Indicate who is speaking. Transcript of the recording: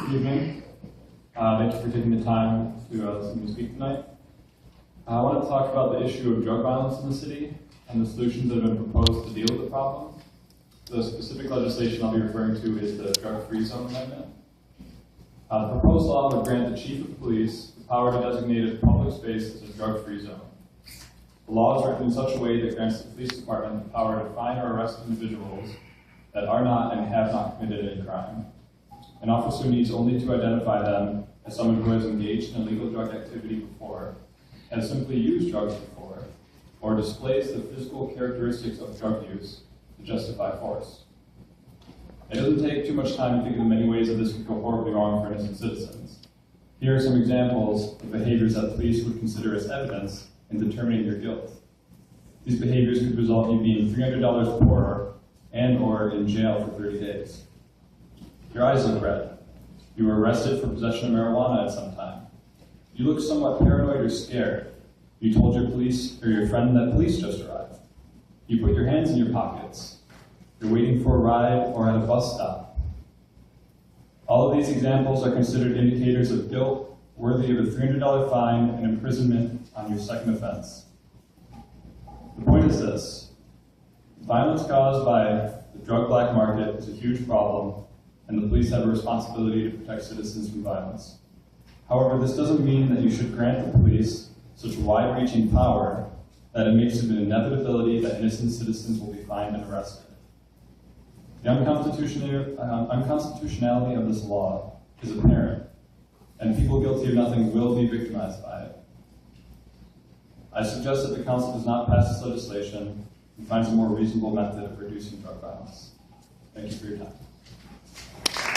Speaker 1: Good evening. Thank you for taking the time to listen to me speak tonight. I want to talk about the issue of drug violence in the city and the solutions that have been proposed to deal with the problem. The specific legislation I'll be referring to is the Drug-Free Zone Amendment. The proposed law would grant the chief of police the power to designate a public space as a drug-free zone. The law is written in such a way that grants the police department the power to find or arrest individuals that are not and have not committed any crime. An officer needs only to identify them as someone who has engaged in illegal drug activity before, has simply used drugs before, or displays the physical characteristics of drug use to justify force. It doesn't take too much time to think of the many ways that this could go horribly wrong for innocent citizens. Here are some examples of behaviors that police would consider as evidence in determining your guilt. These behaviors could result in you being $300 poorer and or in jail for 30 days. Your eyes look red. You were arrested for possession of marijuana at some time. You look somewhat paranoid or scared. You told your police or your friend that police just arrived. You put your hands in your pockets. You're waiting for a ride or at a bus stop. All of these examples are considered indicators of guilt worthy of a $300 fine and imprisonment on your second offense. The point is this: violence caused by the drug black market is a huge problem, and the police have a responsibility to protect citizens from violence. However, this doesn't mean that you should grant the police such wide-reaching power that it makes it an inevitability that innocent citizens will be fined and arrested. The unconstitutionality of this law is apparent, and people guilty of nothing will be victimized by it. I suggest that the council does not pass this legislation and finds a more reasonable method of reducing drug violence. Thank you for your time.